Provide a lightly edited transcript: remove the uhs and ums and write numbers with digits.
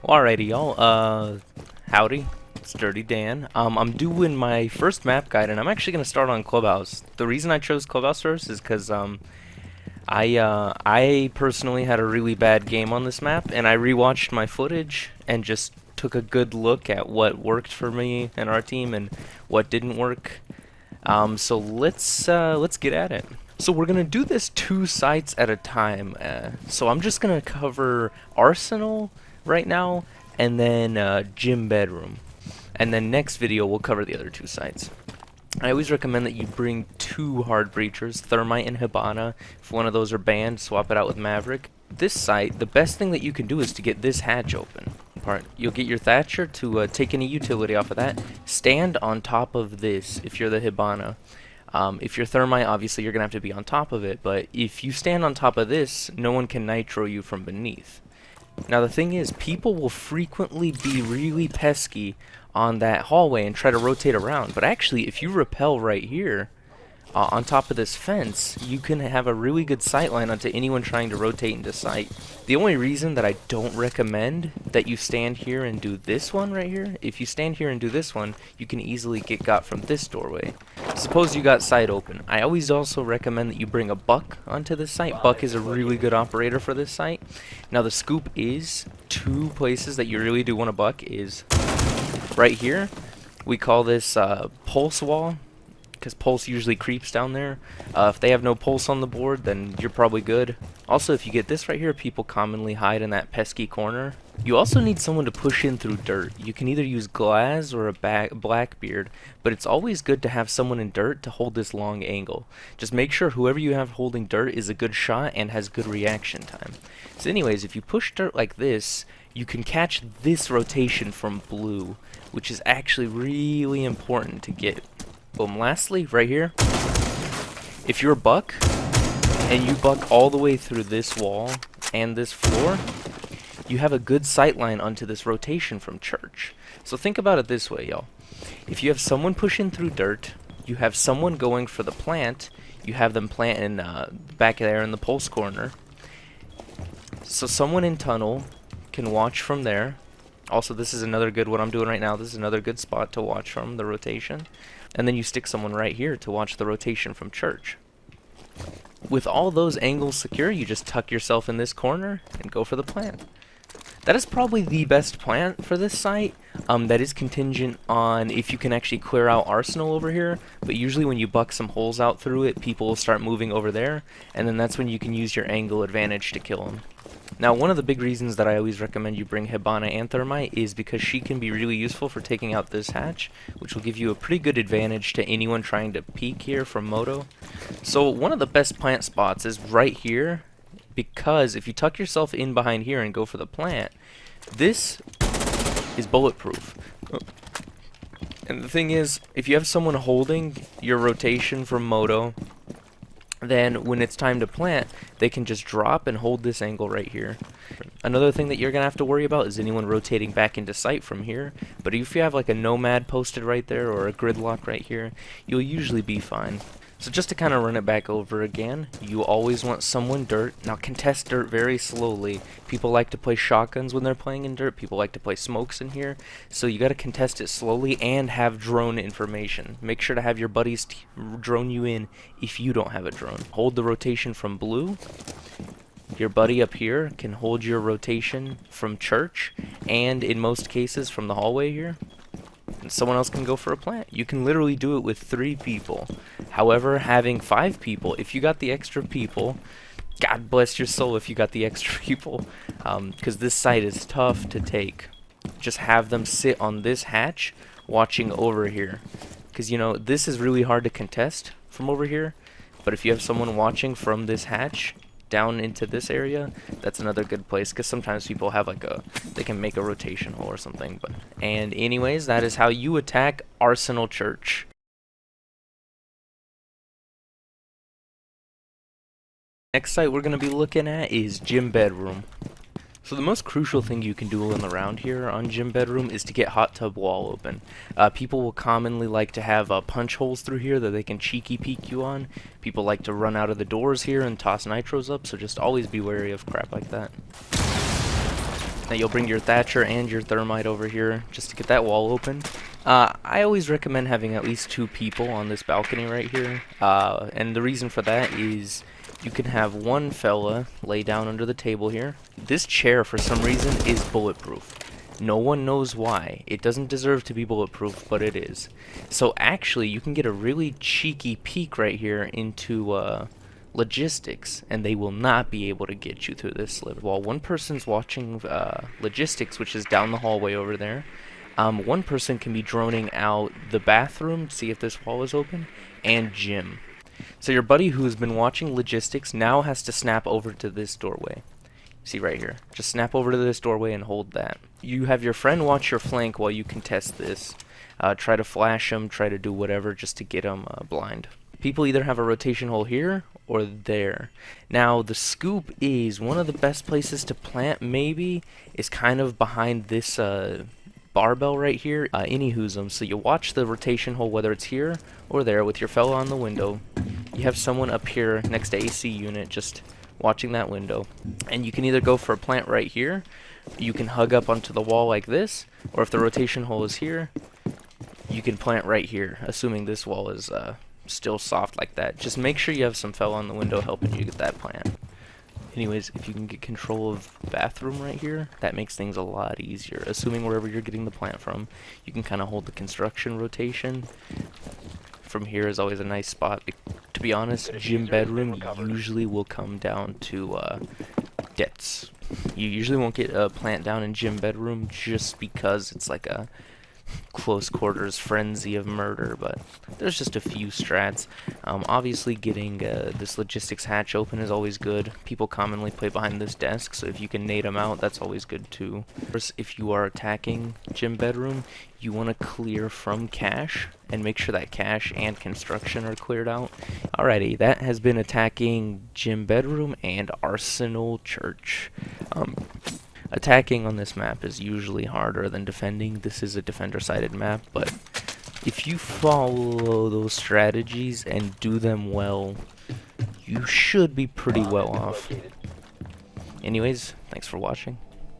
Alrighty, y'all. Howdy. It's Dirty Dan. I'm doing my first map guide, and I'm actually gonna start on Clubhouse. The reason I chose Clubhouse first is because I personally had a really bad game on this map, and I rewatched my footage and just took a good look at what worked for me and our team and what didn't work. So let's get at it. So we're gonna do this 2 sites at a time. So I'm just gonna cover Arsenal right now, and then gym bedroom, and then next video we'll cover the other 2 sites. I always recommend that you bring 2 hard breachers, Thermite and Hibana. If one of those are banned, swap it out with Maverick. This site, the best thing that you can do is to get this hatch open. You'll get your Thatcher to take any utility off of that. Stand on top of this if you're the Hibana. If you're Thermite, obviously you're going to have to be on top of it, but if you stand on top of this, no one can nitro you from beneath. Now the thing is, people will frequently be really pesky on that hallway and try to rotate around, but actually if you rappel right here on top of this fence, you can have a really good sight line onto anyone trying to rotate into sight. The only reason that I don't recommend that you stand here and do this one right here, if you stand here and do this one, you can easily get got from this doorway. Suppose you got sight open. I always also recommend that you bring a Buck onto this site. Buck is a really good operator for this site. Now the scoop is 2 places that you really do want to Buck is right here. We call this pulse wall, because pulse usually creeps down there. If they have no pulse on the board, then you're probably good. Also, if you get this right here, people commonly hide in that pesky corner. You also need someone to push in through dirt. You can either use Glaz or a Blackbeard, but it's always good to have someone in dirt to hold this long angle. Just make sure whoever you have holding dirt is a good shot and has good reaction time. So anyways, if you push dirt like this, you can catch this rotation from blue, which is actually really important to get. Boom. Lastly, right here, if you're a Buck and you Buck all the way through this wall and this floor, you have a good sight line onto this rotation from church. So think about it this way, y'all. If you have someone pushing through dirt, you have someone going for the plant, you have them planting back there in the pulse corner. So someone in tunnel can watch from there. Also, this is another good, what I'm doing right now, this is another good spot to watch from the rotation. And then you stick someone right here to watch the rotation from church. With all those angles secure, you just tuck yourself in this corner and go for the plant. That is probably the best plant for this site. That is contingent on if you can actually clear out Arsenal over here, but usually when you buck some holes out through it, people will start moving over there, and then that's when you can use your angle advantage to kill them. Now, one of the big reasons that I always recommend you bring Hibana and Thermite is because she can be really useful for taking out this hatch, which will give you a pretty good advantage to anyone trying to peek here from Moto. So one of the best plant spots is right here, because if you tuck yourself in behind here and go for the plant, this is bulletproof. And the thing is, if you have someone holding your rotation from Moto, then when it's time to plant, they can just drop and hold this angle right here. Another thing that you're going to have to worry about is anyone rotating back into sight from here, but if you have like a nomad posted right there or a gridlock right here, you'll usually be fine. So just to kind of run it back over again, you always want someone dirt. Now contest dirt very slowly. People like to play shotguns when they're playing in dirt. People like to play smokes in here. So you got to contest it slowly and have drone information. Make sure to have your buddies drone you in if you don't have a drone. Hold the rotation from blue. Your buddy up here can hold your rotation from church, and in most cases from the hallway here. And someone else can go for a plant. You can literally do it with 3 people. However, having 5 people, if you got the extra people, God bless your soul if you got the extra people, because this site is tough to take. Just have them sit on this hatch watching over here, because you know this is really hard to contest from over here, but if you have someone watching from this hatch down into this area, that's another good place, because sometimes people have like they can make a rotation hole or something. And anyways, that is how you attack Arsenal Church. Next site we're going to be looking at is gym bedroom. So the most crucial thing you can do in the round here on gym bedroom is to get hot tub wall open. People will commonly like to have punch holes through here that they can cheeky peek you on. People like to run out of the doors here and toss nitros up, so just always be wary of crap like that. Now you'll bring your thatcher and your thermite over here just to get that wall open. I always recommend having at least 2 people on this balcony right here, and the reason for that is you can have one fella lay down under the table here. This chair, for some reason, is bulletproof. No one knows why. It doesn't deserve to be bulletproof, but it is. So actually, you can get a really cheeky peek right here into logistics, and they will not be able to get you through this slit. While one person's watching logistics, which is down the hallway over there, one person can be droning out the bathroom, see if this wall is open, and gym. So your buddy who's been watching logistics now has to snap over to this doorway. See right here. Just snap over to this doorway and hold that. You have your friend watch your flank while you contest this. Try to flash him, try to do whatever just to get him blind. People either have a rotation hole here or there. Now the scoop is one of the best places to plant, maybe, is kind of behind this barbell right here. Anyhoos'em. So you watch the rotation hole whether it's here or there with your fellow on the window. You have someone up here next to AC unit just watching that window. And you can either go for a plant right here, you can hug up onto the wall like this, or if the rotation hole is here, you can plant right here, assuming this wall is still soft like that. Just make sure you have some fellow on the window helping you get that plant. Anyways, if you can get control of the bathroom right here, that makes things a lot easier. Assuming wherever you're getting the plant from, you can kind of hold the construction rotation. From here is always a nice spot. To be honest, gym bedroom usually will come down to debts. You usually won't get a plant down in gym bedroom just because it's like a close quarters frenzy of murder, but there's just a few strats. Obviously getting this logistics hatch open is always good. People commonly play behind this desk, so if you can nade them out, that's always good too. Of course, if you are attacking gym bedroom, you want to clear from cache and make sure that cache and construction are cleared out. Alrighty, that has been attacking gym bedroom and Arsenal Church. Attacking on this map is usually harder than defending. This is a defender-sided map, but if you follow those strategies and do them well, you should be pretty well off. Anyways, thanks for watching.